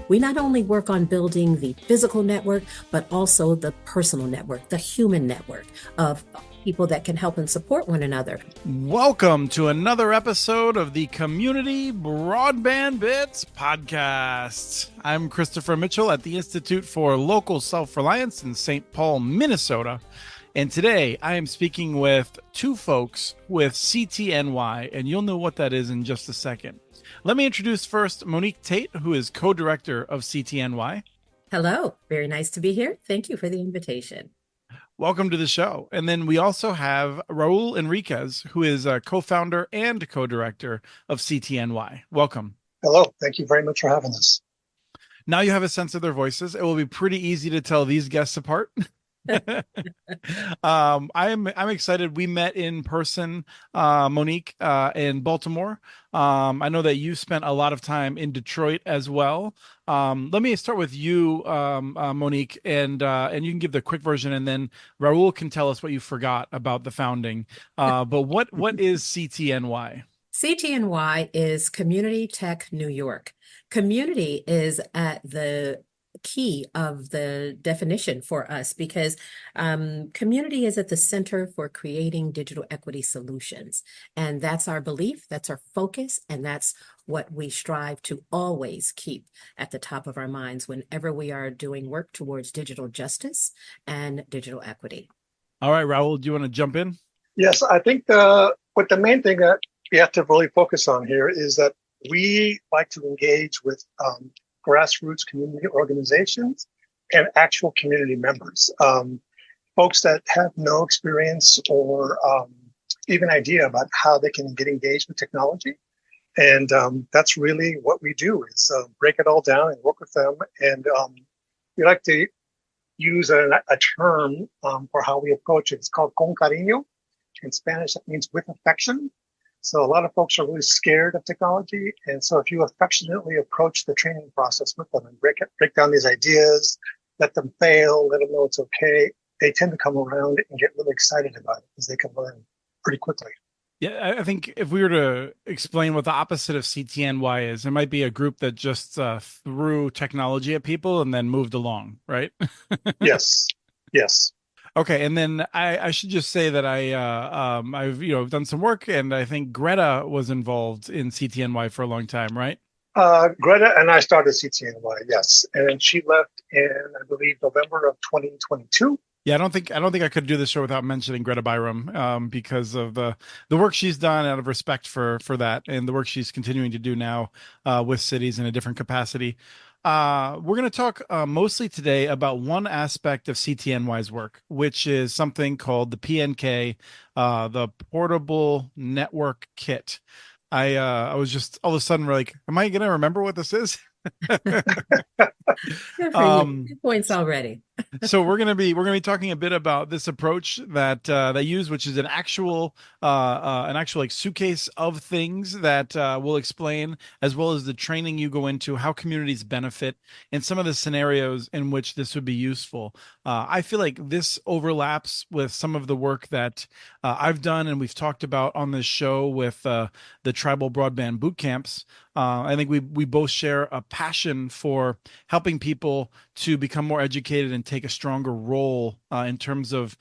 we not only work on building the physical network, but also the personal network, the human network of people that can help and support one another. Welcome to another episode of the Community Broadband Bits podcast. I'm Christopher Mitchell at the Institute for Local Self-Reliance in St. Paul, Minnesota. And today I am speaking with two folks with CTNY, and you'll know what that is in just a second. Let me introduce first Monique Tate, who is co-director of CTNY. Hello, very nice to be here. Thank you for the invitation. Welcome to the show. And then we also have Raul Enriquez, who is a co-founder and co-director of CTNY. Welcome. Hello. Thank you very much for having us. Now you have a sense of their voices. It will be pretty easy to tell these guests apart. I'm excited. We met in person, Monique, in Baltimore. I know that you spent a lot of time in Detroit as well. Let me start with you, Monique, and you can give the quick version, and then Raul can tell us what you forgot about the founding. But what is CTNY? CTNY is Community Tech New York. Community is at the key of the definition for us because community is at the center for creating digital equity solutions. And that's our belief, that's our focus, and that's what we strive to always keep at the top of our minds whenever we are doing work towards digital justice and digital equity. All right, Raul, do you want to jump in? Yes, I think what the main thing that we have to really focus on here is that we like to engage with grassroots community organizations and actual community members, folks that have no experience or even idea about how they can get engaged with technology. And that's really what we do is break it all down and work with them. And we like to use a term for how we approach it. It's called con cariño. In Spanish, that means with affection. So a lot of folks are really scared of technology. And so if you affectionately approach the training process with them and break down these ideas, let them fail, let them know it's okay, they tend to come around and get really excited about it because they can learn pretty quickly. Yeah, I think if we were to explain what the opposite of CTNY is, it might be a group that just threw technology at people and then moved along, right? Yes. Okay, and then I should just say that I've done some work, and I think Greta was involved in CTNY for a long time, right? Greta and I started CTNY, yes, and she left in, I believe, November of 2022. Yeah, I don't think I could do this show without mentioning Greta Byram, because of the work she's done out of respect for that, and the work she's continuing to do now with cities in a different capacity. We're going to talk mostly today about one aspect of CTNY's work, which is something called the PNK, the Portable Network Kit. I was just all of a sudden like, am I going to remember what this is? Good for you. 2 points already. So we're gonna be talking a bit about this approach that they use, which is an actual like suitcase of things that we'll explain, as well as the training you go into, how communities benefit, and some of the scenarios in which this would be useful. I feel like this overlaps with some of the work that I've done and we've talked about on this show with the tribal broadband boot camps. I think we both share a passion for helping people to become more educated and take a stronger role in terms of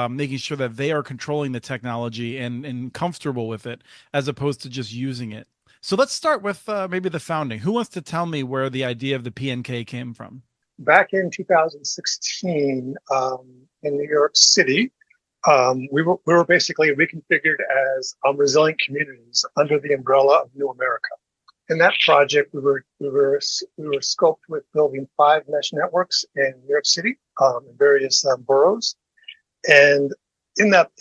making sure that they are controlling the technology and comfortable with it, as opposed to just using it. So let's start with maybe the founding. Who wants to tell me where the idea of the PNK came from? Back in 2016, in New York City, we were basically reconfigured as resilient communities under the umbrella of New America. In that project, we were scoped with building 5 mesh networks in New York City, in various boroughs. And in that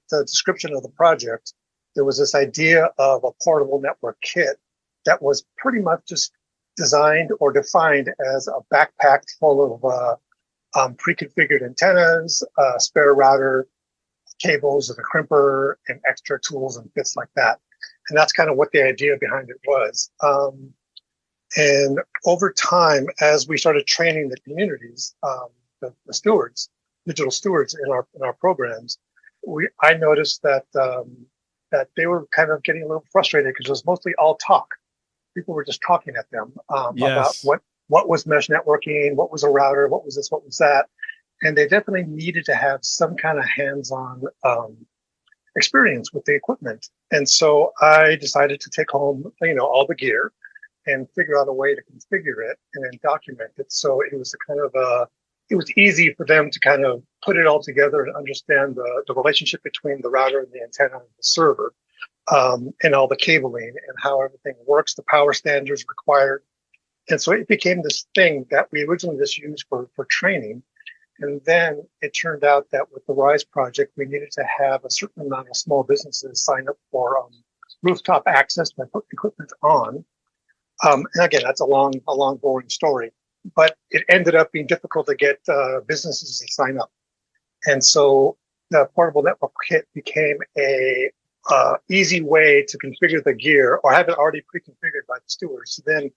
description of the project, there was this idea of a portable network kit that was pretty much just designed or defined as a backpack full of pre-configured antennas, spare router, cables, and a crimper, and extra tools and bits like that. And that's kind of what the idea behind it was. And over time, as we started training the communities, the stewards, digital stewards in our programs, I noticed that they were kind of getting a little frustrated because it was mostly all talk. people were just talking at them about Yes. what was mesh networking, what was a router, what was this, what was that. And they definitely needed to have some kind of hands-on experience with the equipment. And so I decided to take home, all the gear and figure out a way to configure it and then document it. So it was it was easy for them to kind of put it all together and understand the relationship between the router and the antenna and the server, and all the cabling and how everything works, the power standards required. And so it became this thing that we originally just used for training. And then it turned out that with the RISE project, we needed to have a certain amount of small businesses sign up for rooftop access by putting equipment on. And again, that's a long, boring story, but it ended up being difficult to get businesses to sign up. And so the portable network kit became a easy way to configure the gear or have it already pre-configured by the stewards to then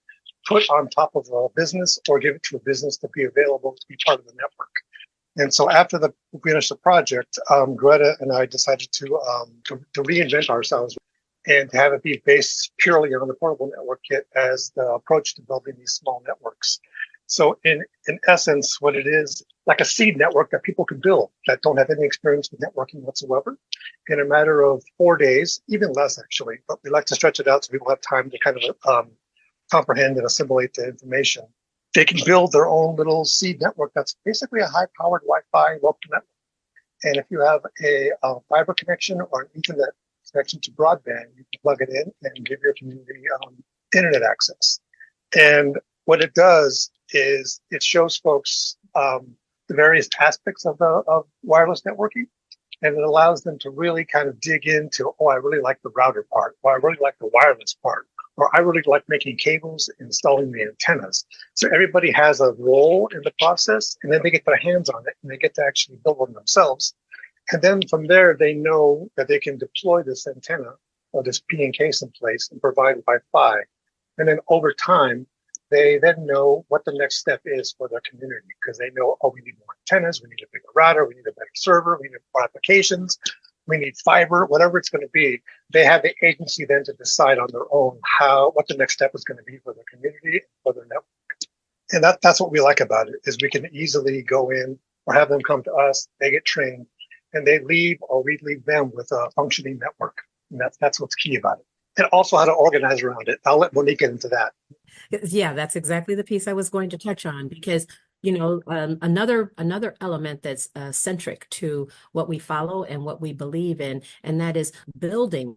put on top of a business or give it to a business to be available to be part of the network. And so after we finished the project, Greta and I decided to reinvent ourselves and to have it be based purely on the portable network kit as the approach to building these small networks. So in essence, what it is, like a seed network that people can build that don't have any experience with networking whatsoever in a matter of 4 days, even less actually, but we like to stretch it out so people have time to kind of comprehend and assimilate the information. They can build their own little seed network that's basically a high-powered Wi-Fi local network. And if you have a fiber connection or an Ethernet connection to broadband, you can plug it in and give your community internet access. And what it does is it shows folks the various aspects of wireless networking, and it allows them to really kind of dig into, I really like the router part, or I really like the wireless part, or I really like making cables, installing the antennas. So everybody has a role in the process, and then they get their hands on it, and they get to actually build one themselves. And then from there, they know that they can deploy this antenna or this P and case in place and provide Wi-Fi. And then over time, they then know what the next step is for their community because they know, we need more antennas, we need a bigger router, we need a better server, we need more applications, we need fiber, whatever it's going to be. They have the agency then to decide on their own what the next step is going to be for their community, for their network. And that's what we like about it, is we can easily go in or have them come to us, they get trained, and they leave or we leave them with a functioning network. And that's what's key about it. And also how to organize around it. I'll let Monique get into that. Yeah, that's exactly the piece I was going to touch on because, another element that's centric to what we follow and what we believe in, and that is building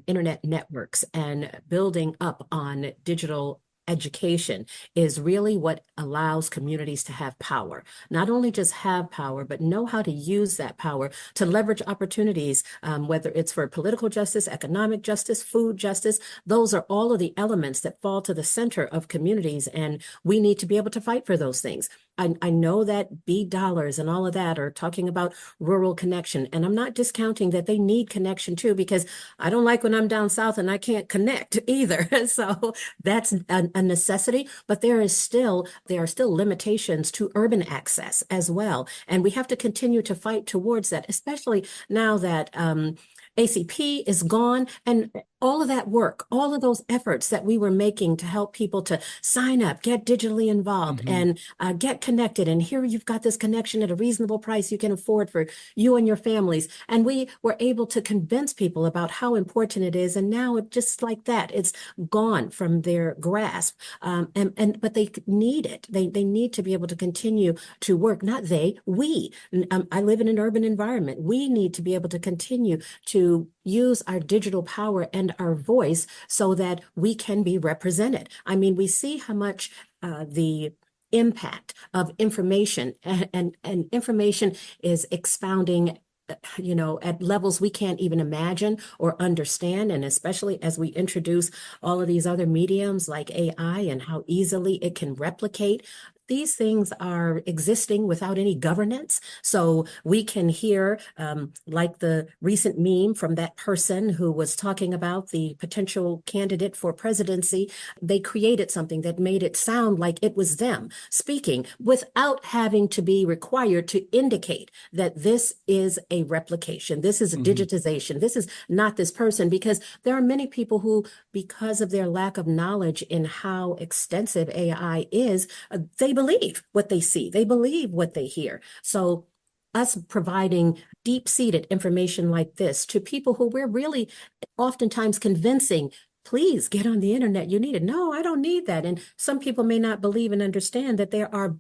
internet networks and building up on digital education is really what allows communities to have power. Not only just have power, but know how to use that power to leverage opportunities, whether it's for political justice, economic justice, food justice. Those are all of the elements that fall to the center of communities, and we need to be able to fight for those things. I know that B dollars and all of that are talking about rural connection, and I'm not discounting that they need connection too, because I don't like when I'm down south and I can't connect either. So that's a necessity, but there are still limitations to urban access as well, and we have to continue to fight towards that, especially now that ACP is gone, and all of that work, all of those efforts that we were making to help people to sign up, get digitally involved, and get connected. And here you've got this connection at a reasonable price you can afford for you and your families. And we were able to convince people about how important it is. And now it just like that, it's gone from their grasp. But they need it. They need to be able to continue to work. Not they, we. I live in an urban environment. We need to be able to continue to use our digital power and our voice so that we can be represented. I mean, we see how much the impact of information and information is expounding at levels we can't even imagine or understand. And especially as we introduce all of these other mediums like AI and how easily it can replicate these things are existing without any governance. So we can hear, like the recent meme from that person who was talking about the potential candidate for presidency. They created something that made it sound like it was them speaking without having to be required to indicate that this is a replication, this is a digitization, this is not this person, because there are many people who, because of their lack of knowledge in how extensive AI is, they believe what they see, they believe what they hear. So us providing deep-seated information like this to people who we're really oftentimes convincing, please get on the internet, you need it. No, I don't need that. And some people may not believe and understand that there are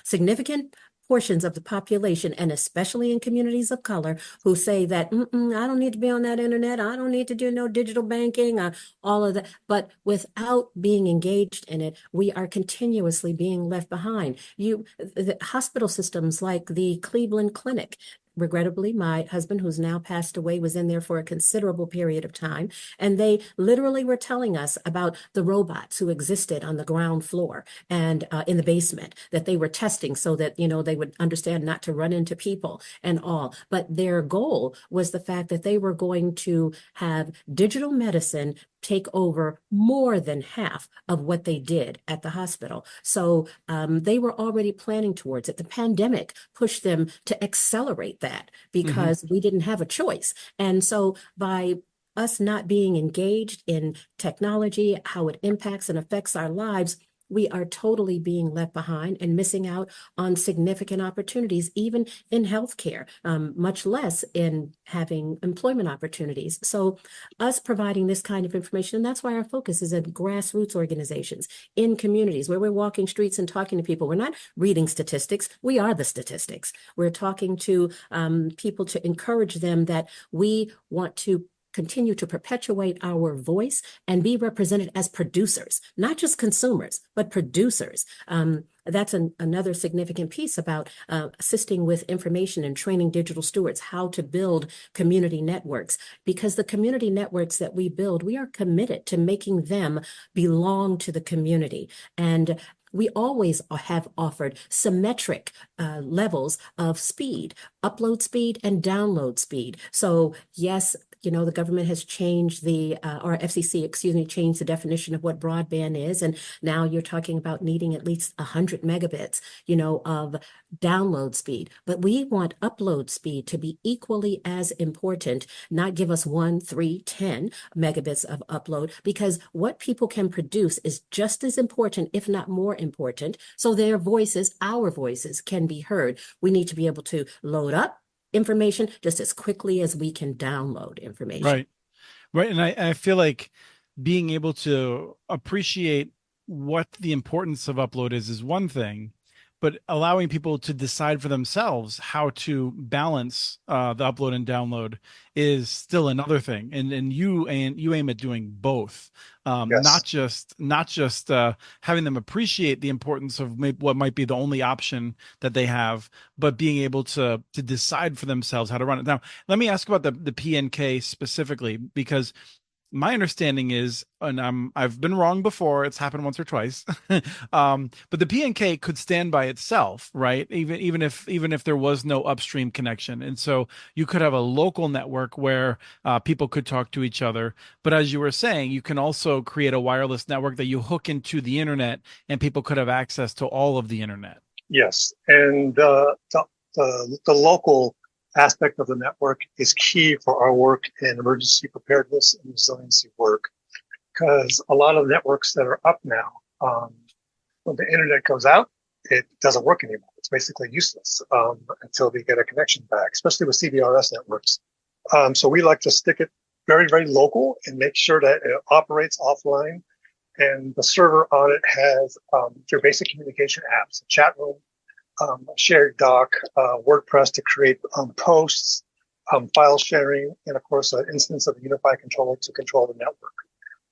significant portions of the population, and especially in communities of color, who say that, I don't need to be on that internet. I don't need to do no digital banking, all of that. But without being engaged in it, we are continuously being left behind. The hospital systems like the Cleveland Clinic, regrettably, my husband, who's now passed away, was in there for a considerable period of time. And they literally were telling us about the robots who existed on the ground floor and in the basement that they were testing so that, they would understand not to run into people and all. But their goal was the fact that they were going to have digital medicine take over more than half of what they did at the hospital. So they were already planning towards it. The pandemic pushed them to accelerate that because we didn't have a choice. And so by us not being engaged in technology, how it impacts and affects our lives, we are totally being left behind and missing out on significant opportunities, even in healthcare, much less in having employment opportunities. So us providing this kind of information, and that's why our focus is in grassroots organizations, in communities where we're walking streets and talking to people. We're not reading statistics. We are the statistics. We're talking to people to encourage them that we want to continue to perpetuate our voice and be represented as producers, not just consumers, but producers. That's another significant piece about assisting with information and training digital stewards how to build community networks, because the community networks that we build, we are committed to making them belong to the community. And we always have offered symmetric levels of speed, upload speed and download speed. So yes, the government has changed or FCC, changed the definition of what broadband is. And now you're talking about needing at least 100 megabits, of download speed. But we want upload speed to be equally as important, not give us 1, 3, 10 megabits of upload, because what people can produce is just as important, if not more important. So their voices, our voices, can be heard. We need to be able to load up information just as quickly as we can download information. Right. And I feel like being able to appreciate what the importance of upload is one thing, but allowing people to decide for themselves how to balance the upload and download is still another thing. And you aim at doing both, not just having them appreciate the importance of what might be the only option that they have, but being able to decide for themselves how to run it. Now, let me ask about the PNK specifically, because my understanding is, and I've been wrong before, it's happened once or twice, but the PNK could stand by itself, right? Even if there was no upstream connection. And so you could have a local network where people could talk to each other. But as you were saying, you can also create a wireless network that you hook into the internet, and people could have access to all of the internet. Yes, and the local aspect of the network is key for our work in emergency preparedness and resiliency work, because a lot of networks that are up now, when the internet goes out, it doesn't work anymore. It's basically useless until we get a connection back, especially with CBRS networks. So we like to stick it very, very local and make sure that it operates offline. And the server on it has your basic communication apps, a chat room, a shared doc, WordPress to create posts, file sharing, and of course, an instance of a unified controller to control the network.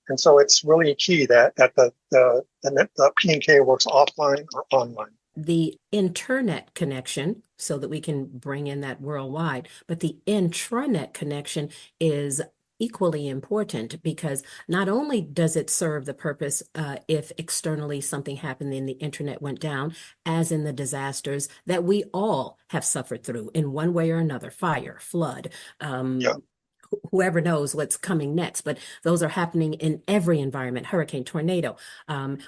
And so it's really key that the PNK works offline or online. The internet connection, so that we can bring in that worldwide, but the intranet connection is equally important because not only does it serve the purpose if externally something happened and the internet went down, as in the disasters that we all have suffered through in one way or another, fire, flood, Yeah. whoever knows what's coming next, but those are happening in every environment, hurricane, tornado,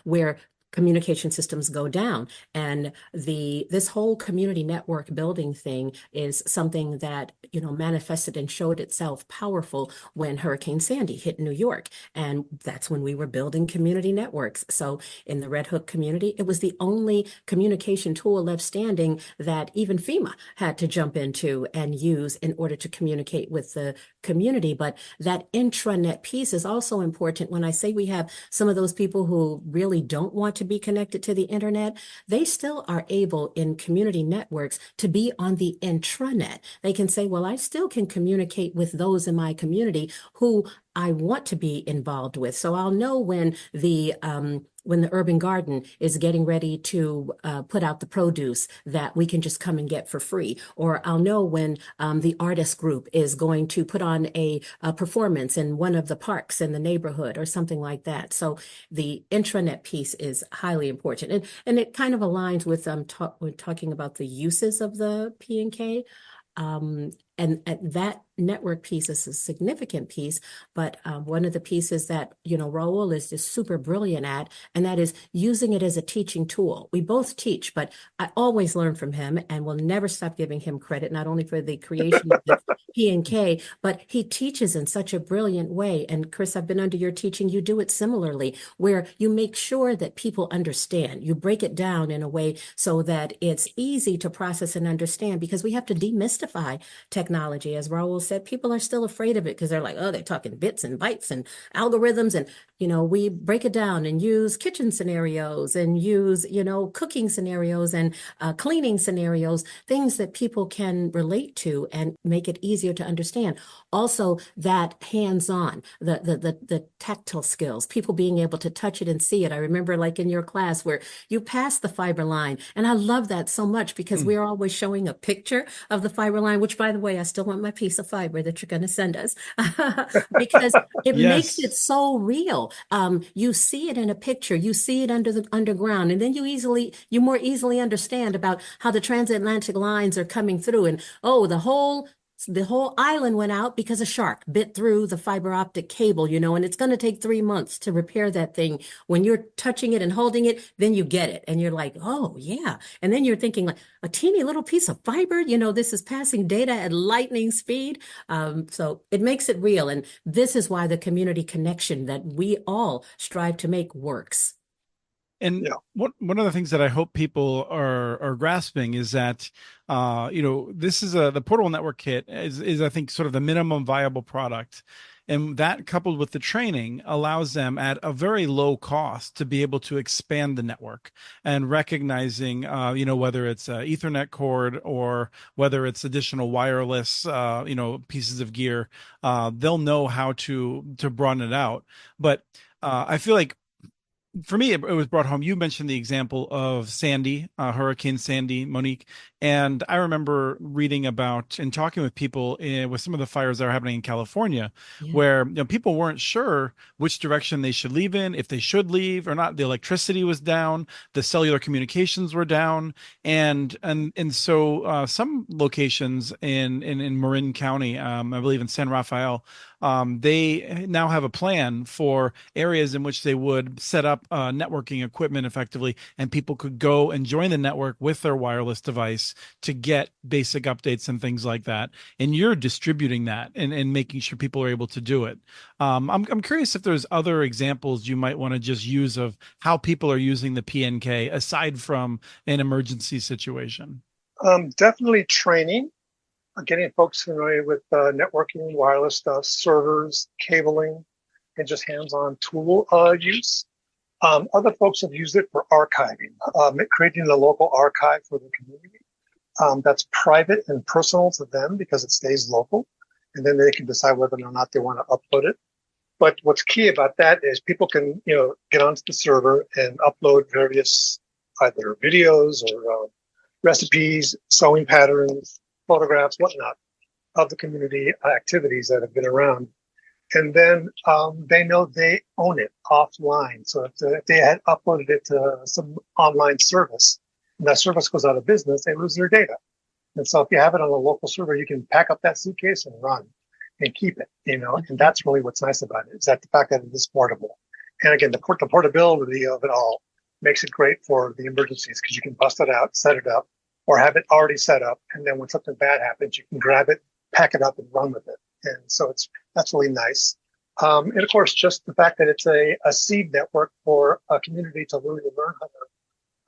where communication systems go down. And this whole community network building thing is something that, manifested and showed itself powerful when Hurricane Sandy hit New York. And that's when we were building community networks. So in the Red Hook community, it was the only communication tool left standing that even FEMA had to jump into and use in order to communicate with the community. But that intranet piece is also important. When I say we have some of those people who really don't want to be connected to the internet, they still are able in community networks to be on the intranet. They can say, well, I still can communicate with those in my community who I want to be involved with. So I'll know when the urban garden is getting ready to put out the produce that we can just come and get for free. Or I'll know when the artist group is going to put on a performance in one of the parks in the neighborhood or something like that. So the intranet piece is highly important. And it kind of aligns with when talking about the uses of the P&K. And that network piece is a significant piece, but one of the pieces that, Raul is just super brilliant at, and that is using it as a teaching tool. We both teach, but I always learn from him and will never stop giving him credit, not only for the creation of the P&K, but he teaches in such a brilliant way. And Chris, I've been under your teaching. You do it similarly, where you make sure that people understand. You break it down in a way so that it's easy to process and understand, because we have to demystify technology. As Raul said, people are still afraid of it because they're like, oh, they're talking bits and bytes and algorithms. And, we break it down and use kitchen scenarios and use, cooking scenarios and cleaning scenarios, things that people can relate to and make it easier to understand. Also, that hands-on, the tactile skills, people being able to touch it and see it. I remember like in your class where you passed the fiber line. And I love that so much because we're always showing a picture of the fiber line, which, by the way, I still want my piece of fiber that you're going to send us because it makes it so real. You see it in a picture, you see it under the underground, and then you more easily understand about how the transatlantic lines are coming through. And the whole island went out because a shark bit through the fiber optic cable, and it's going to take 3 months to repair that thing. When you're touching it and holding it, then you get it. And you're like, oh, yeah. And then you're thinking like a teeny little piece of fiber, this is passing data at lightning speed. So it makes it real. And this is why the community connection that we all strive to make works. And one of the things that I hope people are grasping is that, this is the portable network kit is I think sort of the minimum viable product. And that coupled with the training allows them at a very low cost to be able to expand the network and recognizing, whether it's an Ethernet cord or whether it's additional wireless, pieces of gear, they'll know how to broaden it out. But I feel like for me, it was brought home. You mentioned the example of Sandy, Hurricane Sandy, Monique. And I remember reading about and talking with people with some of the fires that are happening in California, where people weren't sure which direction they should leave in, if they should leave or not. The electricity was down, the cellular communications were down, and so some locations in Marin County, I believe in San Rafael, they now have a plan for areas in which they would set up networking equipment effectively, and people could go and join the network with their wireless device to get basic updates and things like that. And you're distributing that and making sure people are able to do it. I'm curious if there's other examples you might want to just use of how people are using the P&K aside from an emergency situation. Definitely training. Getting folks familiar with networking, wireless stuff, servers, cabling, and just hands-on tool use. Other folks have used it for archiving, creating a local archive for the community. That's private and personal to them because it stays local, and then they can decide whether or not they want to upload it. But what's key about that is people can, get onto the server and upload various either videos or recipes, sewing patterns, photographs, whatnot, of the community activities that have been around. And then they know they own it offline. So if they had uploaded it to some online service and that service goes out of business, they lose their data. And so if you have it on a local server, you can pack up that suitcase and run and keep it, and that's really what's nice about it, is that the fact that it is portable. And again, the portability of it all makes it great for the emergencies because you can bust it out, set it up, or have it already set up. And then when something bad happens, you can grab it, pack it up and run with it. And so that's really nice. And of course, just the fact that it's a seed network for a community to really learn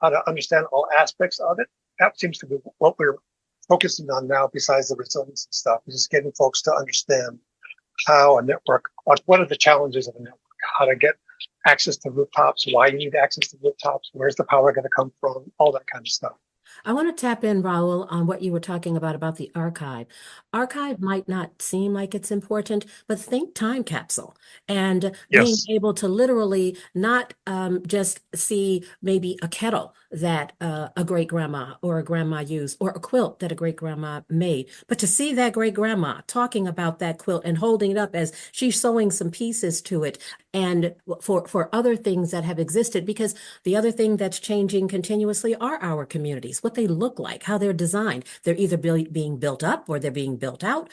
how to understand all aspects of it. That seems to be what we're focusing on now, besides the resilience and stuff, is just getting folks to understand how a network, what are the challenges of a network, how to get access to rooftops, why you need access to rooftops, where's the power going to come from, all that kind of stuff. I want to tap in, Raul, on what you were talking about the archive. Archive might not seem like it's important, but think time capsule and being Yes. able to literally not just see maybe a kettle that a great grandma or a grandma used, or a quilt that a great grandma made, but to see that great grandma talking about that quilt and holding it up as she's sewing some pieces to it, and for other things that have existed, because the other thing that's changing continuously are our communities, what they look like, how they're designed. They're either being built up, or they're being built out,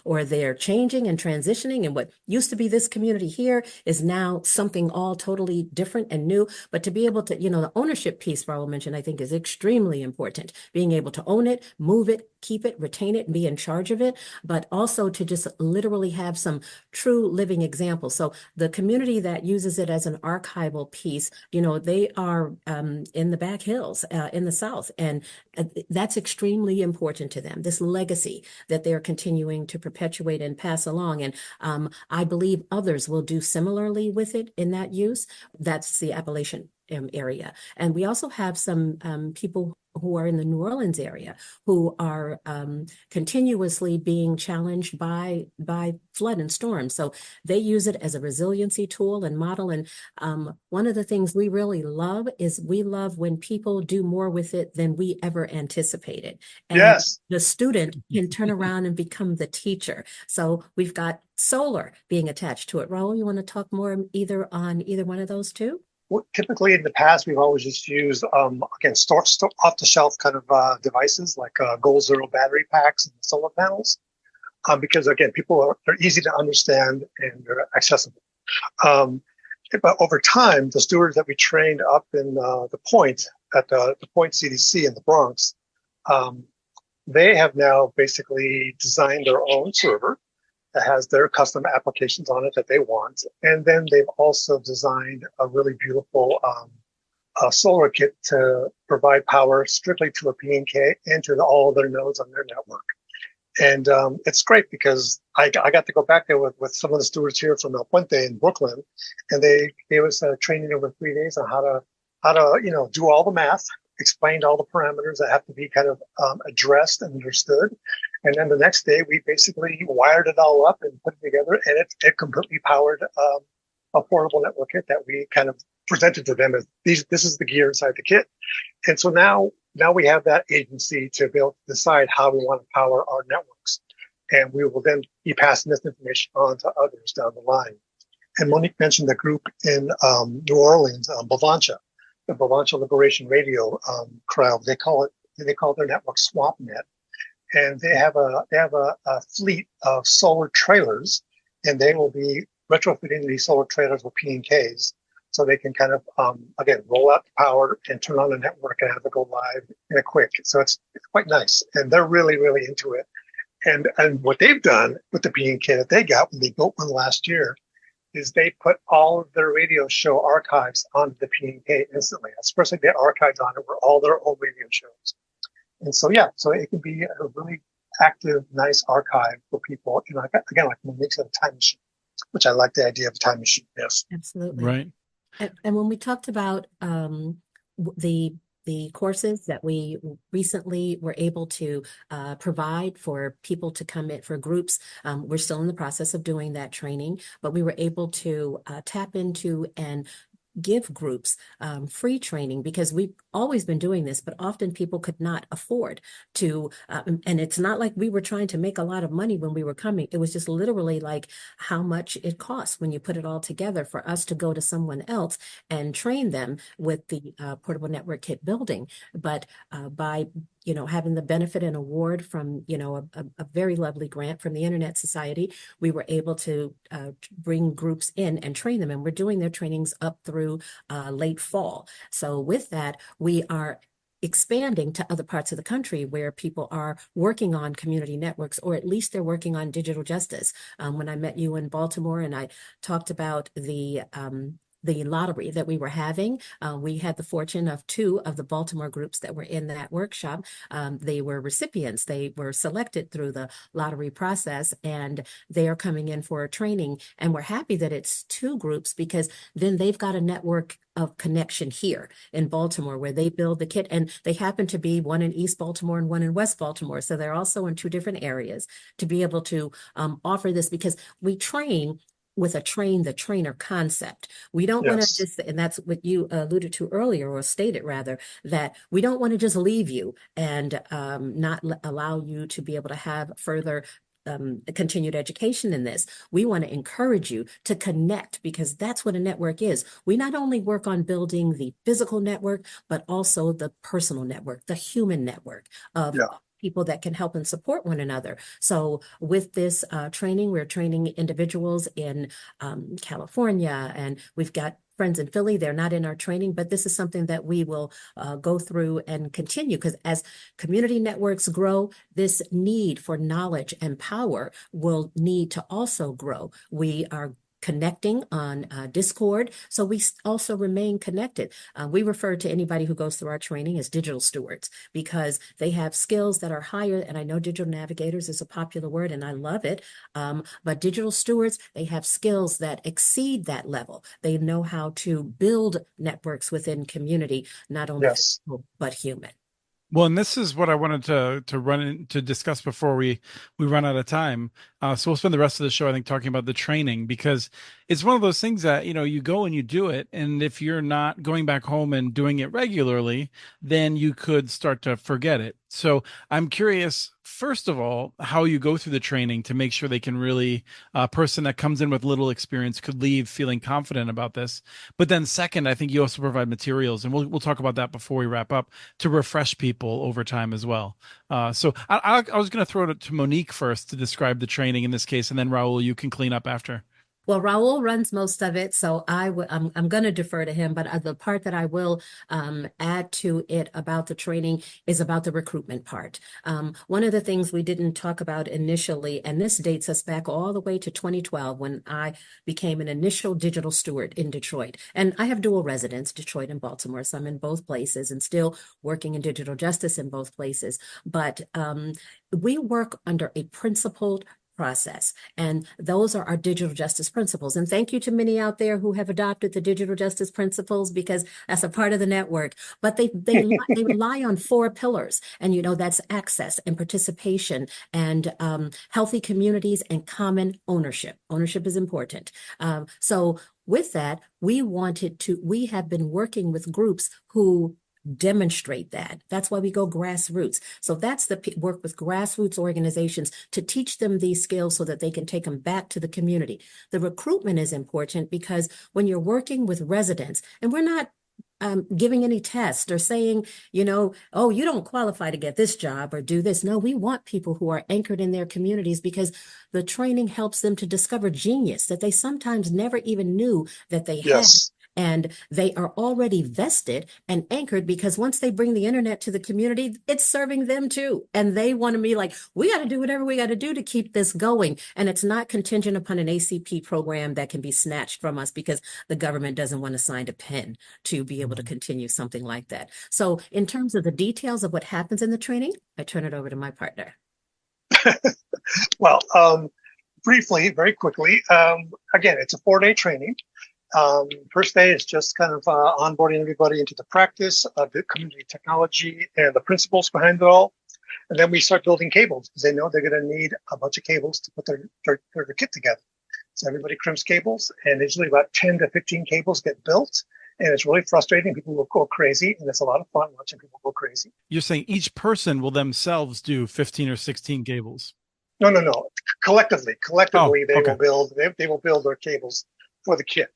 or they're changing and transitioning. And what used to be this community here is now something all totally different and new. But to be able to, the ownership piece Raul mentioned, I think is extremely important. Being able to own it, move it, keep it, retain it, and be in charge of it, but also to just literally have some true living examples. So the community that uses it as an archival piece, they are in the back hills in the South, and that's extremely important to them, this legacy that they're continuing to perpetuate and pass along. And I believe others will do similarly with it in that use. That's the Appalachian area. And we also have some people who are in the New Orleans area who are continuously being challenged by flood and storm. So they use it as a resiliency tool and model. And one of the things we really love is we love when people do more with it than we ever anticipated. And Yes. the student can turn around and become the teacher. So we've got solar being attached to it. Raul, you want to talk more either on either one of those two? Well, typically in the past, we've always just used, again, store off the shelf kind of devices like Goal Zero battery packs and solar panels, because again, they're easy to understand and they're accessible. But over time, the stewards that we trained up in the Point at the Point CDC in the Bronx, they have now basically designed their own server that has their custom applications on it that they want. And then they've also designed a really beautiful solar kit to provide power strictly to a P&K and to all of their nodes on their network. And it's great because I got to go back there with some of the stewards here from El Puente in Brooklyn, and they gave us training over 3 days on how to do all the math, explained all the parameters that have to be kind of addressed and understood. And then the next day, we basically wired it all up and put it together, and it completely powered a portable network kit that we kind of presented to them as this is the gear inside the kit. And so now we have that agency to be able to decide how we want to power our networks. And we will then be passing this information on to others down the line. And Monique mentioned the group in New Orleans, Bavancha, the Bavancha Liberation Radio crowd. They call their network SwampNet. And they have a fleet of solar trailers, and they will be retrofitting these solar trailers with P&Ks. So they can kind of, again, roll out the power and turn on the network and have it go live in a quick. So it's quite nice. And they're really, really into it. And what they've done with the P&K that they got when they built one last year is they put all of their radio show archives onto the P&K instantly. That's the first thing they archived on it were all their old radio shows. And so, yeah, so it can be a really active, nice archive for people. Again, like Monique said, a time machine, which I like the idea of a time machine. Yes. Absolutely. Right. And when we talked about the courses that we recently were able to provide for people to come in for groups, we're still in the process of doing that training, but we were able to tap into and give groups free training because we've always been doing this, but often people could not afford to. And it's not like we were trying to make a lot of money when we were coming. It was just literally like how much it costs when you put it all together for us to go to someone else and train them with the portable network kit building. But by having the benefit and award from, a very lovely grant from the Internet Society, we were able to bring groups in and train them. And we're doing their trainings up through late fall. So with that, we are expanding to other parts of the country where people are working on community networks, or at least they're working on digital justice. When I met you in Baltimore and I talked about the lottery that we were having. We had the fortune of 2 of the Baltimore groups that were in that workshop. They were recipients. They were selected through the lottery process, and they are coming in for a training. And we're happy that it's 2 groups because then they've got a network of connection here in Baltimore where they build the kit, and they happen to be one in East Baltimore and one in West Baltimore. So they're also in 2 different areas to be able to offer this, because we train with a train the trainer concept. We don't want to just, and that's what you alluded to earlier, or stated rather, that we don't want to just leave you and not allow you to be able to have further continued education in this. We want to encourage you to connect, because that's what a network is. We not only work on building the physical network, but also the personal network, the human network of people that can help and support one another. So with this training, we're training individuals in California, and we've got friends in Philly. They're not in our training, but this is something that we will go through and continue, because as community networks grow, this need for knowledge and power will need to also grow. We are connecting on Discord, so we also remain connected. We refer to anybody who goes through our training as digital stewards, because they have skills that are higher, and I know digital navigators is a popular word and I love it, but digital stewards, they have skills that exceed that level. They know how to build networks within community, not only physical, but human. Well, and this is what I wanted to discuss before we run out of time. So we'll spend the rest of the show, I think, talking about the training, because it's one of those things that, you go and you do it, and if you're not going back home and doing it regularly, then you could start to forget it. So I'm curious, first of all, how you go through the training to make sure they can really, a person that comes in with little experience could leave feeling confident about this. But then second, I think you also provide materials, and we'll talk about that before we wrap up, to refresh people over time as well. So I was going to throw it to Monique first to describe the training in this case, and then Raul, you can clean up after. Well, Raul runs most of it, so I'm going to defer to him. But the part that I will add to it about the training is about the recruitment part. One of the things we didn't talk about initially, and this dates us back all the way to 2012 when I became an initial digital steward in Detroit. And I have dual residence, Detroit and Baltimore, so I'm in both places and still working in digital justice in both places. But we work under a principled process. And those are our digital justice principles. And thank you to many out there who have adopted the digital justice principles, because that's a part of the network. But they rely on 4 pillars. And, that's access and participation and healthy communities and common ownership. Ownership is important. So with that, we have been working with groups who demonstrate that. That's why we go grassroots. So that's the work with grassroots organizations to teach them these skills so that they can take them back to the community. The recruitment is important because when you're working with residents, and we're not giving any test or saying, oh, you don't qualify to get this job or do this. No, we want people who are anchored in their communities, because the training helps them to discover genius that they sometimes never even knew that they had. And they are already vested and anchored, because once they bring the internet to the community, it's serving them too. And they want to be like, we got to do whatever we got to do to keep this going. And it's not contingent upon an ACP program that can be snatched from us because the government doesn't want to sign a pen to be able to continue something like that. So in terms of the details of what happens in the training, I turn it over to my partner. Well, briefly, very quickly, again, it's a 4-day training. First day is just kind of onboarding everybody into the practice of the community technology and the principles behind it all. And then we start building cables, because they know they're going to need a bunch of cables to put their kit together. So everybody crimps cables, and usually about 10 to 15 cables get built. And it's really frustrating. People will go crazy, and it's a lot of fun watching people go crazy. You're saying each person will themselves do 15 or 16 cables. No. Collectively, they okay. will build their cables for the kit.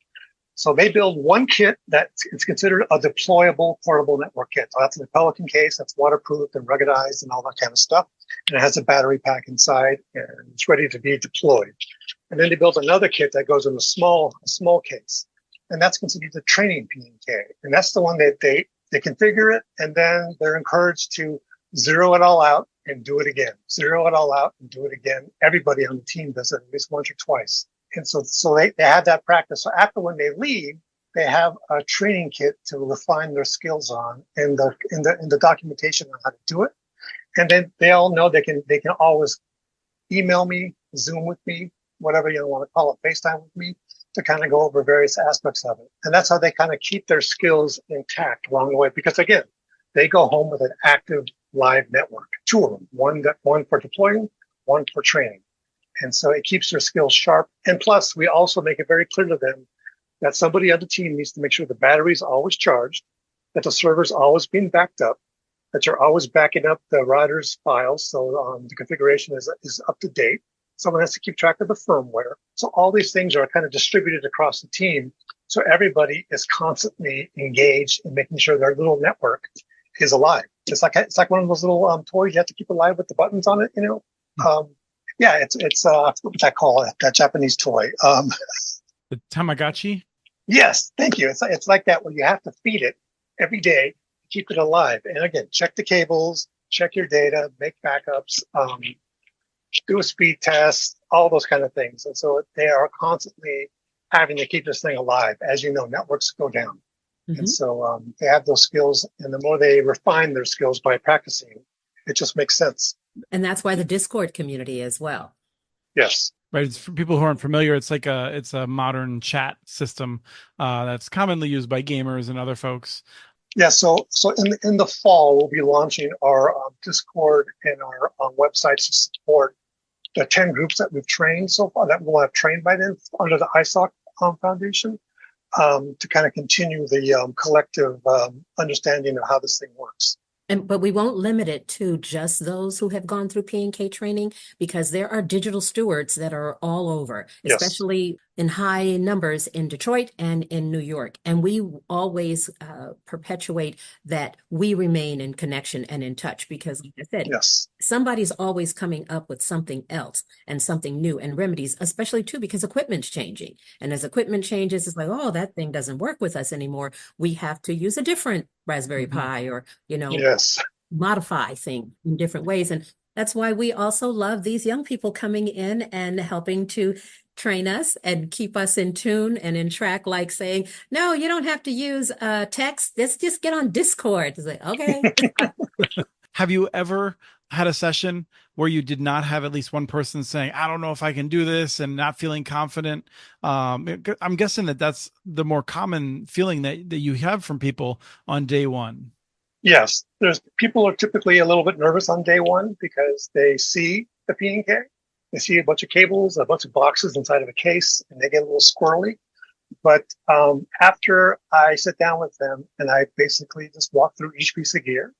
So they build one kit that it's considered a deployable portable network kit. So that's in a Pelican case, that's waterproof and ruggedized and all that kind of stuff. And it has a battery pack inside, and it's ready to be deployed. And then they build another kit that goes in a small case, and that's considered the training PNK. And that's the one that they configure it, and then they're encouraged to zero it all out and do it again. Zero it all out and do it again. Everybody on the team does it at least once or twice. And so they have that practice. So after when they leave, they have a training kit to refine their skills on in the documentation on how to do it. And then they all know they can always email me, Zoom with me, whatever you want to call it, FaceTime with me, to kind of go over various aspects of it. And that's how they kind of keep their skills intact along the way. Because again, they go home with an active live network, two of them, one for deploying, one for training. And so it keeps their skills sharp. And plus, we also make it very clear to them that somebody on the team needs to make sure the battery is always charged, that the server's always being backed up, that you're always backing up the router's files. So the configuration is up to date. Someone has to keep track of the firmware. So all these things are kind of distributed across the team. So everybody is constantly engaged in making sure their little network is alive. It's like one of those little toys you have to keep alive with the buttons on it, you know. Yeah, it's what I call it, that Japanese toy. The Tamagotchi? Yes, thank you. It's like that, where you have to feed it every day to keep it alive. And again, check the cables, check your data, make backups, do a speed test, all those kind of things. And so they are constantly having to keep this thing alive. As you know, networks go down. Mm-hmm. And so they have those skills, and the more they refine their skills by practicing, it just makes sense. And that's why the Discord community as well. Yes. Right. It's for people who aren't familiar, it's a modern chat system that's commonly used by gamers and other folks. Yeah. So in the fall, we'll be launching our Discord and our websites to support the 10 groups that we've trained so far, that we'll have trained by then under the ISOC Foundation, to kind of continue the collective understanding of how this thing works. But we won't limit it to just those who have gone through P&K training, because there are digital stewards that are all over, especially in high numbers in Detroit and in New York. And we always perpetuate that we remain in connection and in touch, because like I said, somebody's always coming up with something else and something new and remedies, especially too, because equipment's changing. And as equipment changes, it's like, oh, that thing doesn't work with us anymore. We have to use a different Raspberry Pi, or, modify things in different ways. And that's why we also love these young people coming in and helping to train us and keep us in tune and in track, like saying, no, you don't have to use text. Let's just get on Discord. It's like, okay. Have you ever had a session where you did not have at least one person saying, I don't know if I can do this, and not feeling confident? I'm guessing that's the more common feeling that you have from people on day one. Yes, people are typically a little bit nervous on day one because they see the P&K. They see a bunch of cables, a bunch of boxes inside of a case, and they get a little squirrely. But after I sit down with them and I basically just walk through each piece of gear,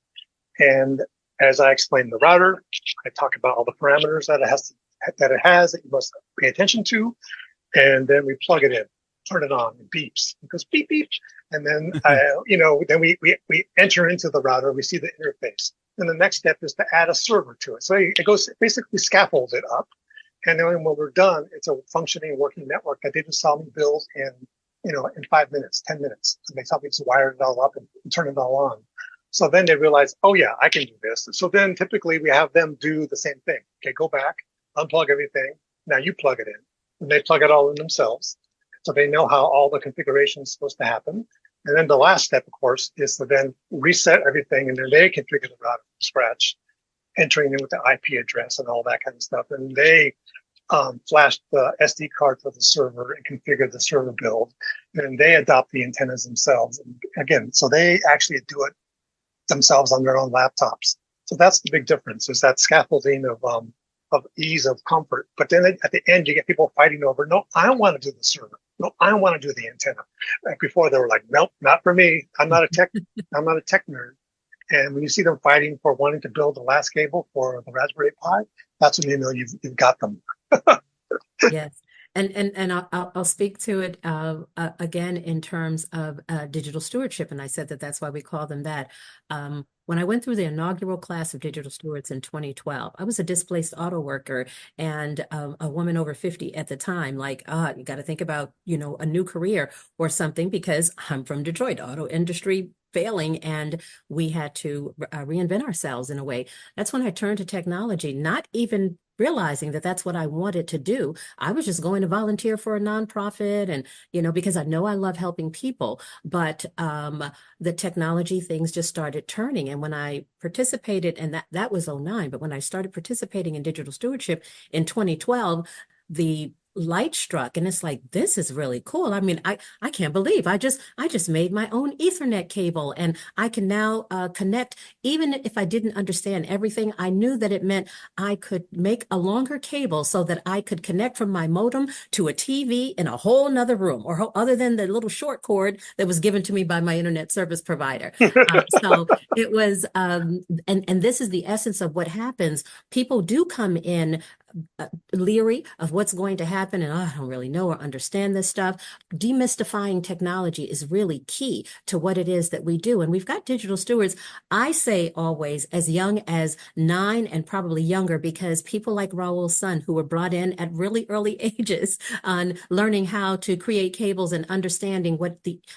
and as I explain the router, I talk about all the parameters that it has that you must pay attention to, and then we plug it in, turn it on, it beeps. It goes beep beep, and then then we enter into the router. We see the interface. And the next step is to add a server to it. So it goes basically scaffold it up, and then when we're done, it's a functioning, working network that they just saw me build in 5 minutes, 10 minutes. And they saw me just wire it all up and turn it all on. So then they realize, oh yeah, I can do this. So then typically we have them do the same thing. Okay, go back, unplug everything. Now you plug it in. And they plug it all in themselves. So they know how all the configuration is supposed to happen. And then the last step, of course, is to then reset everything, and then they configure the router from scratch, entering in with the IP address and all that kind of stuff. And they flash the SD card for the server and configure the server build. And they adopt the antennas themselves. And again, so they actually do it themselves on their own laptops. So that's the big difference, is that scaffolding of of ease, of comfort. But then at the end, you get people fighting over, no, I want to do the server. No, I want to do the antenna. Like before, they were like, nope, not for me. I'm not a tech nerd. And when you see them fighting for wanting to build the last cable for the Raspberry Pi, that's when you know you've got them. Yes. And I'll speak to it again in terms of digital stewardship. And I said that's why we call them that. When I went through the inaugural class of digital stewards in 2012, I was a displaced auto worker and a woman over 50 at the time. Like, you got to think about, a new career or something, because I'm from Detroit, auto industry failing, and we had to reinvent ourselves in a way. That's when I turned to technology, not even realizing that that's what I wanted to do. I was just going to volunteer for a nonprofit and, because I know I love helping people, but the technology things just started turning. And when I participated, and that was '09, but when I started participating in digital stewardship in 2012, the light struck, and it's like, this is really cool. I mean, I can't believe I just made my own Ethernet cable, and I can now connect. Even if I didn't understand everything, I knew that it meant I could make a longer cable so that I could connect from my modem to a TV in a whole nother room, or other than the little short cord that was given to me by my internet service provider. So it was, and this is the essence of what happens. People do come in leery of what's going to happen, and I don't really know or understand this stuff. Demystifying technology is really key to what it is that we do. And we've got digital stewards, I say always, as young as 9 and probably younger, because people like Raul's son, who were brought in at really early ages on learning how to create cables and understanding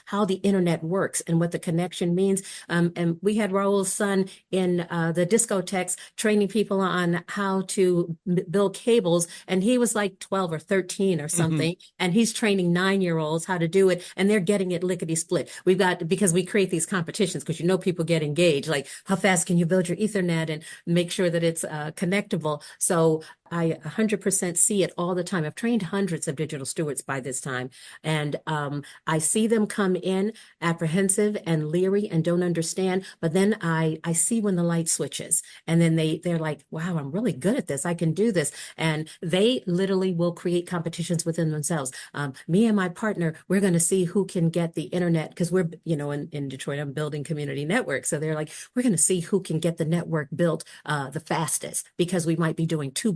how the internet works and what the connection means. And we had Raul's son in the discotheques training people on how to build cables, and he was like 12 or 13 or something, and he's training 9-year-olds how to do it, and they're getting it lickety split. Because we create these competitions, because people get engaged, like how fast can you build your Ethernet and make sure that it's connectable. So I 100% see it all the time. I've trained hundreds of digital stewards by this time, and I see them come in apprehensive and leery and don't understand, but then I see when the light switches, and then they're like, wow, I'm really good at this. I can do this. And they literally will create competitions within themselves. Me and my partner, we're going to see who can get the internet, because we're, in Detroit, I'm building community networks. So they're like, we're going to see who can get the network built the fastest, because we might be doing 2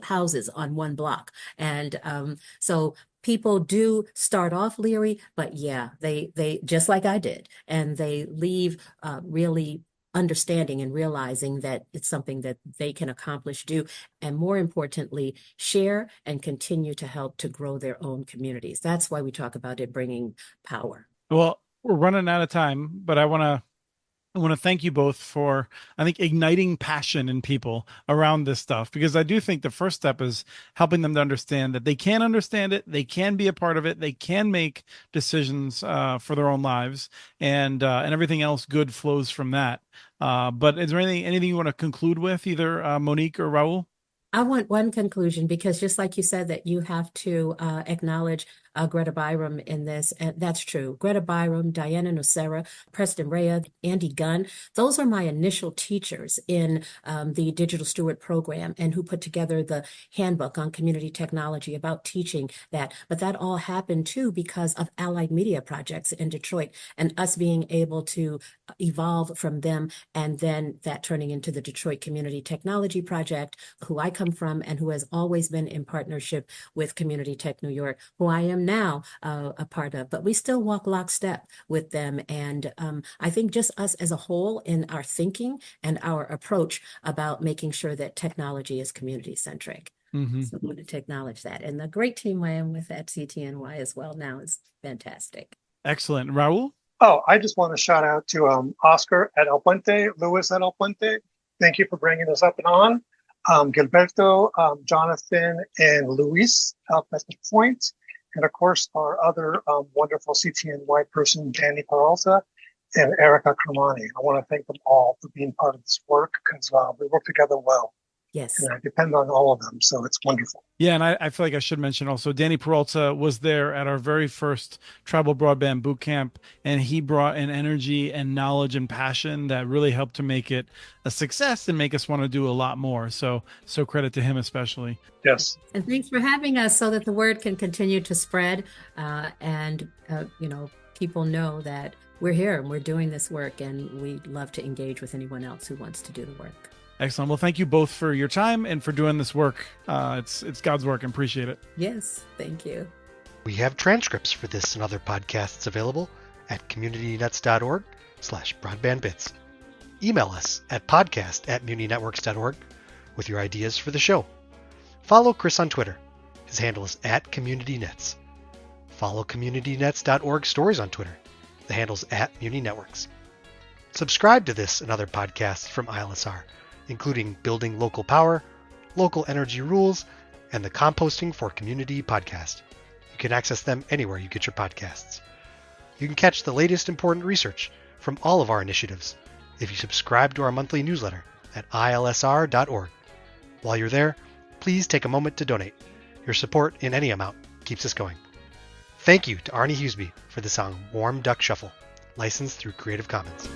houses on 1 block. And so people do start off leery, but yeah, they just like I did, and they leave really understanding and realizing that it's something that they can accomplish, do, and more importantly, share and continue to help to grow their own communities. That's why we talk about it bringing power. Well, we're running out of time, but I want to thank you both for, I think, igniting passion in people around this stuff, because I do think the first step is helping them to understand that they can understand it, they can be a part of it, they can make decisions for their own lives, and everything else good flows from that. But is there anything you want to conclude with, either Monique or Raul? I want one conclusion, because just like you said, that you have to acknowledge Greta Byram in this, and that's true. Greta Byram, Diana Nocera, Preston Rea, Andy Gunn, those are my initial teachers in the Digital Steward program, and who put together the handbook on community technology about teaching that. But that all happened too because of Allied Media Projects in Detroit, and us being able to evolve from them, and then that turning into the Detroit Community Technology Project, who I come from and who has always been in partnership with Community Tech New York, who I am now a part of, but we still walk lockstep with them. And I think just us as a whole in our thinking and our approach about making sure that technology is community centric. So I want to acknowledge that. And the great team I am with at CTNY as well now is fantastic. Excellent. Raul? Oh, I just want to shout out to Oscar at El Puente, Luis at El Puente. Thank you for bringing us up and on. Gilberto, Jonathan, and Luis at West Point. And of course, our other wonderful CTNY person, Danny Peralta and Erica Cremani. I want to thank them all for being part of this work, because we work together well. Yes. and I depend on all of them. So it's wonderful. Yeah, and I feel like I should mention also Danny Peralta was there at our very first tribal broadband boot camp, and he brought an energy and knowledge and passion that really helped to make it a success and make us want to do a lot more. So credit to him especially. Yes. And thanks for having us so that the word can continue to spread, and people know that we're here and we're doing this work, and we'd love to engage with anyone else who wants to do the work. Excellent. Well, thank you both for your time and for doing this work. It's God's work. I appreciate it. Yes, thank you. We have transcripts for this and other podcasts available at communitynets.org/broadbandbits. Email us at podcast@muninetworks.org with your ideas for the show. Follow Chris on Twitter. His handle is @CommunityNets. Follow communitynets.org stories on Twitter. The handle's @MuniNetworks. Subscribe to this and other podcasts from ILSR, including Building Local Power, Local Energy Rules, and the Composting for Community podcast. You can access them anywhere you get your podcasts. You can catch the latest important research from all of our initiatives if you subscribe to our monthly newsletter at ilsr.org. While you're there, please take a moment to donate. Your support in any amount keeps us going. Thank you to Arnie Huseby for the song Warm Duck Shuffle, licensed through Creative Commons.